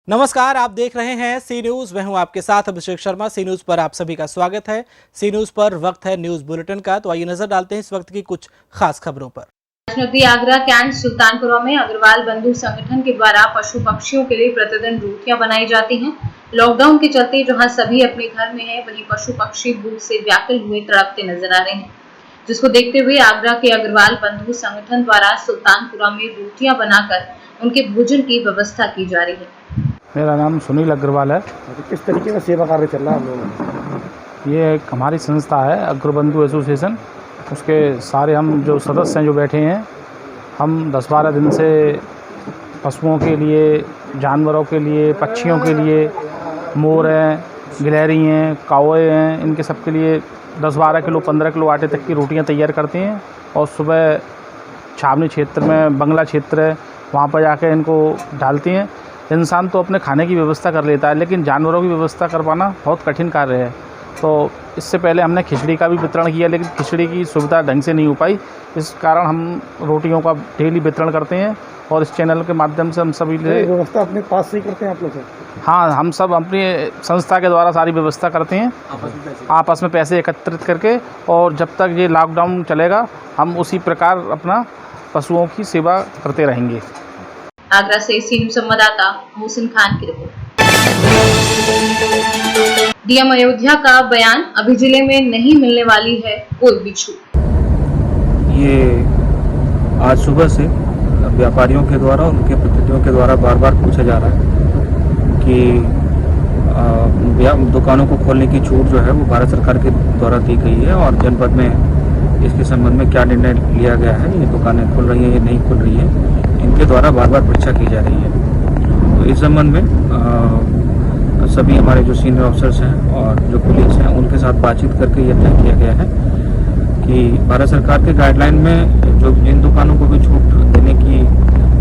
नमस्कार, आप देख रहे हैं सी न्यूज। मैं हूं आपके साथ अभिषेक शर्मा। सी न्यूज पर आप सभी का स्वागत है। सी न्यूज पर वक्त है न्यूज बुलेटिन का, तो आइए नजर डालते हैं इस वक्त की कुछ खास खबरों पर। नगरी आगरा कैंट सुल्तानपुरा में अग्रवाल बंधु संगठन के द्वारा पशु पक्षियों के लिए प्रतिदिन रोटियां बनाई जाती हैं। लॉकडाउन के चलते जहां सभी अपने घर में हैं, वहीं पशु पक्षी भूख से व्याकुल हुए तड़पते नजर आ रहे हैं, जिसको देखते हुए आगरा के अग्रवाल बंधु संगठन द्वारा सुल्तानपुरा में रोटियां बनाकर उनके भोजन की व्यवस्था की जा रही है। मेरा नाम सुनील अग्रवाल है। किस तरीके का सेवा कार्य चल रहा है आप लोगों? ये एक हमारी संस्था है अग्रबंधु एसोसिएशन। उसके सारे हम जो सदस्य हैं जो बैठे हैं, हम 10-12 दिन से पशुओं के लिए, जानवरों के लिए, पक्षियों के लिए, मोर हैं, गिलहरी हैं, कौवे हैं, इनके सब के लिए 10-12 किलो 15 किलो आटे तक की रोटियां तैयार करते हैं। और सुबह छावनी क्षेत्र में बंगला क्षेत्र है, वहाँ पर जाकर इनको डालती हैं। इंसान तो अपने खाने की व्यवस्था कर लेता है, लेकिन जानवरों की व्यवस्था कर पाना बहुत कठिन कार्य है। तो इससे पहले हमने खिचड़ी का भी वितरण किया, लेकिन खिचड़ी की सुविधा ढंग से नहीं हो पाई। इस कारण हम रोटियों का डेली वितरण करते हैं और इस चैनल के माध्यम से हम सभी व्यवस्था अपने पास से ही करते हैं आप लोग? हाँ, हम सब अपनी संस्था के द्वारा सारी व्यवस्था करते हैं, आपस में पैसे एकत्रित करके। और जब तक ये लॉकडाउन चलेगा, हम उसी प्रकार अपना पशुओं की सेवा करते रहेंगे। आगरा से सी न्यूज संवाददाता मोहसिन खान की रिपोर्ट। डीएम अयोध्या का बयान, अभी जिले में नहीं मिलने वाली है कोई भी छूट। ये आज सुबह से व्यापारियों के द्वारा और उनके प्रतिनिधियों के द्वारा बार बार पूछा जा रहा है कि दुकानों को खोलने की छूट जो है वो भारत सरकार के द्वारा दी गई है, और जनपद में इसके संबंध में क्या निर्णय लिया गया है, ये दुकानें खुल रही हैं या नहीं खुल रही हैं, इनके द्वारा बार बार परीक्षा की जा रही है। तो इस संबंध में सभी हमारे जो सीनियर ऑफिसर्स हैं और जो पुलिस हैं, उनके साथ बातचीत करके ये तय किया गया है कि भारत सरकार के गाइडलाइन में जो जिन दुकानों को भी छूट देने की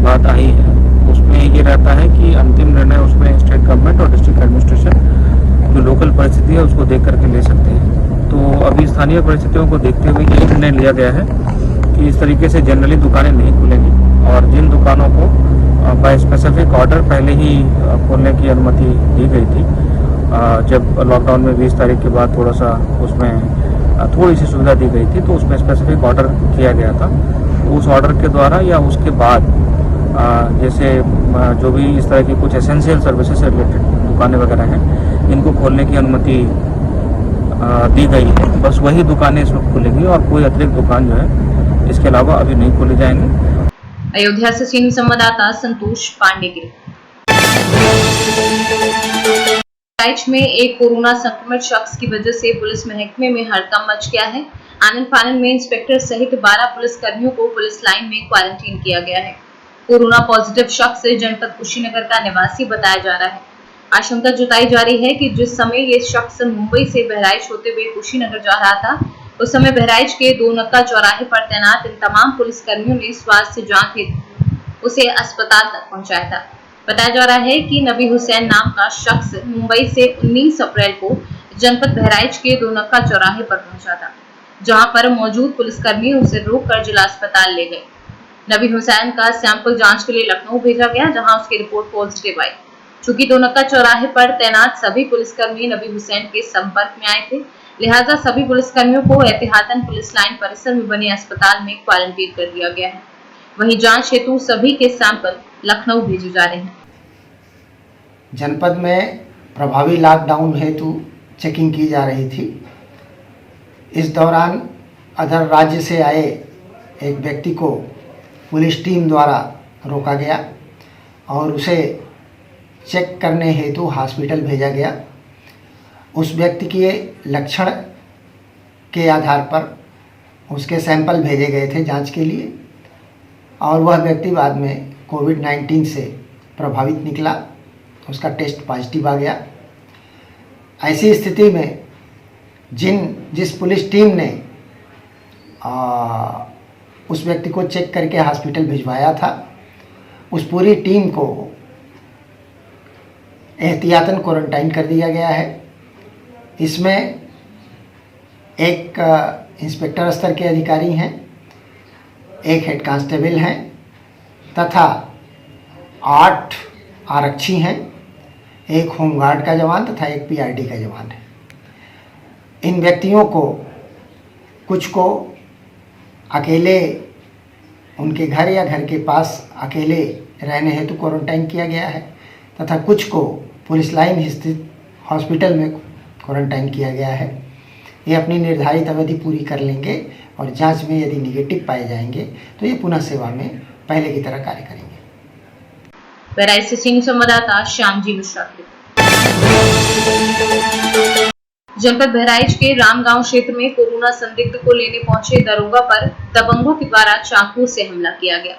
बात आई है, उसमें ये रहता है कि अंतिम निर्णय उसमें स्टेट गवर्नमेंट और डिस्ट्रिक्ट एडमिनिस्ट्रेशन जो लोकल परिस्थिति है उसको देख करके ले सकते हैं। तो अभी स्थानीय परिस्थितियों को देखते हुए ये निर्णय लिया गया है कि इस तरीके से जनरली दुकानें नहीं खुलेंगी, और जिन दुकानों को बाय स्पेसिफिक ऑर्डर पहले ही खोलने की अनुमति दी गई थी, जब लॉकडाउन में 20 तारीख के बाद थोड़ा सा उसमें थोड़ी सी सुविधा दी गई थी, तो उसमें स्पेसिफिक ऑर्डर किया गया था। तो उस ऑर्डर के द्वारा या उसके बाद जैसे जो भी इस तरह की कुछ एसेंशियल सर्विसेज से रिलेटेड दुकानें वगैरह हैं, इनको खोलने की अनुमति दी गई है। बस वही दुकानें इस वक्त खुलेंगी और कोई अतिरिक्त दुकान जो है इसके अलावा अभी नहीं खोली जाएंगी। अयोध्या से सीनियर संवाददाता संतोष पांडे की रिपोर्ट। में एक कोरोना संक्रमित शख्स की वजह से पुलिस महकमे में हड़कंप मच गया है। आनंद फानन में इंस्पेक्टर सहित 12 पुलिस कर्मियों को पुलिस लाइन में क्वारंटीन किया गया है। कोरोना पॉजिटिव शख्स जनपद कुशीनगर का निवासी बताया जा रहा है। आशंका जताई जा रही है कि जिस समय ये शख्स मुंबई से बहराइच होते हुए कुशीनगर जा रहा था, उस समय बहराइच के 2 नक्का चौराहे पर तैनात इन तमाम पुलिस कर्मियों ने स्वास्थ्य जांच हेतु उसे अस्पताल तक पहुंचाया था। बताया जा रहा है कि नबी हुसैन नाम का शख्स मुंबई से 19 अप्रैल को जनपद बहराइच के 2 नक्का चौराहे पर पहुंचा था, जहां पर मौजूद पुलिसकर्मी उसे रोककर जिला अस्पताल ले गए। नबी हुसैन का सैंपल जांच के लिए लखनऊ भेजा गया, जहां उसकी रिपोर्ट पॉजिटिव आई। चूंकि 2 नक्का चौराहे पर तैनात सभी पुलिसकर्मी नबी हुसैन के संपर्क में आए थे, लिहाजा सभी पुलिसकर्मियों को एहतियातन पुलिस लाइन परिसर में बने अस्पताल में क्वारंटीन कर दिया गया है। वहीं जांच हेतु सभी के सैंपल लखनऊ भेजे जा रहे हैं। जनपद में प्रभावी लॉकडाउन हेतु चेकिंग की जा रही थी। इस दौरान अदर राज्य से आए एक व्यक्ति को पुलिस टीम द्वारा रोका गया और उसे चेक करने हेतु हॉस्पिटल भेजा गया। उस व्यक्ति के लक्षण के आधार पर उसके सैंपल भेजे गए थे जांच के लिए, और वह व्यक्ति बाद में कोविड-19 से प्रभावित निकला, उसका टेस्ट पॉजिटिव आ गया। ऐसी स्थिति में जिस पुलिस टीम ने उस व्यक्ति को चेक करके हॉस्पिटल भिजवाया था, उस पूरी टीम को एहतियातन क्वारंटाइन कर दिया गया है। इसमें एक इंस्पेक्टर स्तर के अधिकारी हैं, एक हेड कांस्टेबल हैं तथा 8 आरक्षी हैं एक होमगार्ड का जवान तथा एक पीआरडी का जवान है। इन व्यक्तियों को कुछ को अकेले उनके घर या घर के पास अकेले रहने हेतु क्वारंटाइन किया गया है तथा कुछ को पुलिस लाइन स्थित हॉस्पिटल में क्वारंटाइन किया गया है। ये अपनी निर्धारित अवधि पूरी कर लेंगे और जांच में यदि निगेटिव पाए जाएंगे तो ये पुनः सेवा में पहले की तरह कार्य करेंगे। बहराइच से सीनियर संवाददाता श्यामजी मिश्रा। जनपद बहराइच के रामगांव क्षेत्र में कोरोना संदिग्ध को लेने पहुंचे दरोगा पर दबंगों के द्वारा चाकू से हमला किया गया।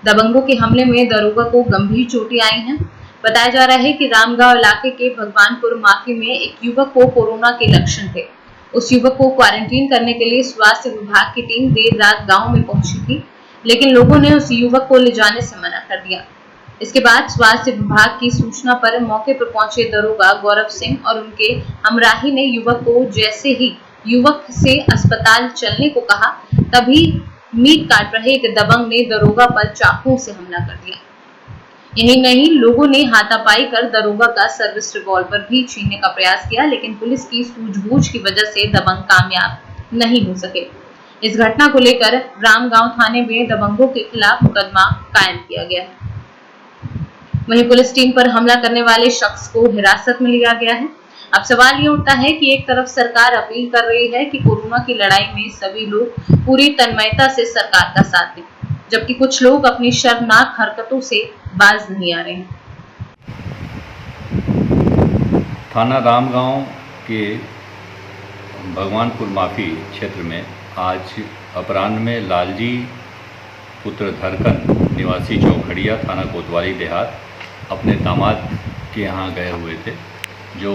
दबंगों के हमले में दरोगा को गंभीर चोटें आई हैं। बताया जा रहा है कि रामगांव इलाके के भगवानपुर माफी में एक युवक को कोरोना के लक्षण थे। उस युवक को क्वारंटीन करने के लिए स्वास्थ्य विभाग की टीम देर रात गांव में पहुंची थी, लेकिन लोगों ने उस युवक को ले जाने से मना कर दिया। इसके बाद स्वास्थ्य विभाग की सूचना पर मौके पर पहुंचे दरोगा गौरव सिंह और उनके हमराही ने युवक को जैसे ही युवक से अस्पताल चलने को कहा, तभी मीट काट रहे एक दबंग ने दरोगा पर चाकू से हमला कर दिया। यही नहीं, लोगों ने हाथापाई कर दरोगा का सर्विस रिवॉल्वर भी छीनने का प्रयास किया, लेकिन पुलिस की सूझबूझ की वजह से दबंग कामयाब नहीं हो सके। इस घटना को लेकर रामगांव थाने में दबंगों के खिलाफ मुकदमा कायम किया गया है। वहीं पुलिस टीम पर हमला करने वाले शख्स को हिरासत में लिया गया है। अब सवाल ये उठता है कि एक तरफ सरकार अपील कर रही है कि कोरोना की लड़ाई में सभी लोग पूरी तन्मयता से सरकार का साथ दें, जबकि कुछ लोग अपनी शर्मनाक हरकतों से बाज नहीं आ रहे हैं। थाना रामगांव के भगवानपुर माफी क्षेत्र में आज अपराह्न में लालजी पुत्र धरकन निवासी चौखड़िया थाना कोतवाली देहात अपने दामाद के यहाँ गए हुए थे, जो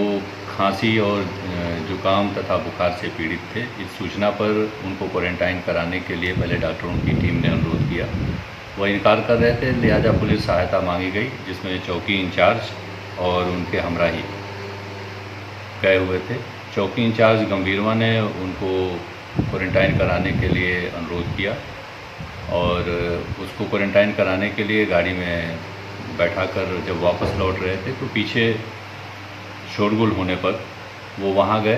खांसी और जुकाम तथा बुखार से पीड़ित थे। इस सूचना पर उनको क्वारंटाइन कराने के लिए पहले डॉक्टरों की टीम ने अनुरोध किया। वह इनकार कर रहे थे, लिहाजा पुलिस सहायता मांगी गई, जिसमें चौकी इंचार्ज और उनके हमराही गए हुए थे। चौकी इंचार्ज गंभीरवा ने उनको क्वारंटाइन कराने के लिए अनुरोध किया और उसको क्वारंटाइन कराने के लिए गाड़ी में बैठाकर जब वापस लौट रहे थे तो पीछे शोरगुल होने पर वो वहाँ गए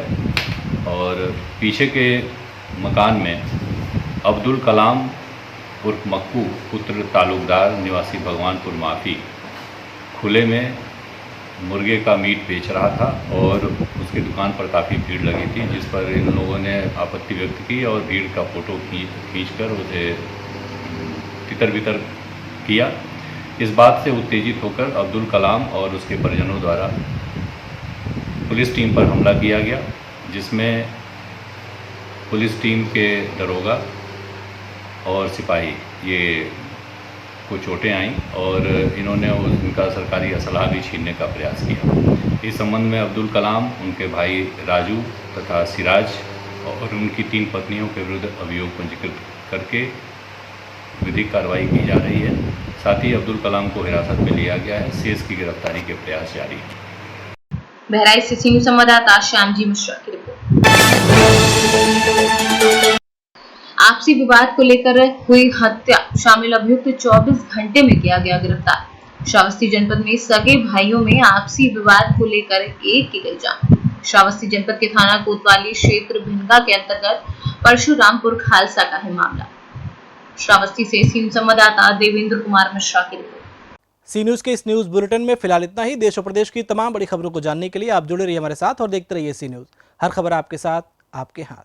और पीछे के मकान में अब्दुल कलाम उर्फ मक्कू पुत्र तालुकदार निवासी भगवानपुर माफी खुले में मुर्गे का मीट बेच रहा था और उसकी दुकान पर काफ़ी भीड़ लगी थी, जिस पर इन लोगों ने आपत्ति व्यक्त की और भीड़ का फ़ोटो खींचकर उसे तितर-बितर किया। इस बात से उत्तेजित होकर अब्दुल कलाम और उसके परिजनों द्वारा पुलिस टीम पर हमला किया गया, जिसमें पुलिस टीम के दरोगा और सिपाही ये को चोटें आईं और इन्होंने उनका सरकारी असलहा भी छीनने का प्रयास किया। इस संबंध में अब्दुल कलाम, उनके भाई राजू तथा सिराज और उनकी 3 पत्नियों के विरुद्ध अभियोग पंजीकृत करके विधिक कार्रवाई की जा रही है। साथ ही अब्दुल कलाम को हिरासत में लिया गया है। शेष की गिरफ्तारी के प्रयास जारी है। बहराइच से सीनियर संवाददाता श्यामजी मिश्रा की रिपोर्ट। आपसी विवाद को लेकर हुई हत्या शामिल अभियुक्त 24 घंटे में किया गया गिरफ्तार। श्रावस्ती जनपद में सगे भाइयों में आपसी विवाद को लेकर एक की गई जान। श्रावस्ती जनपद के थाना कोतवाली क्षेत्र भिनगा के अंतर्गत परशुरामपुर खालसा का है मामला। श्रावस्ती से सीनियर संवाददाता देवेंद्र कुमार मिश्रा की रिपोर्ट। सी न्यूज के इस न्यूज बुलेटिन में फिलहाल इतना ही। देश और प्रदेश की तमाम बड़ी खबरों को जानने के लिए आप जुड़े रहिए हमारे साथ और देखते रहिए सी न्यूज। हर खबर आपके साथ, आपके हाथ।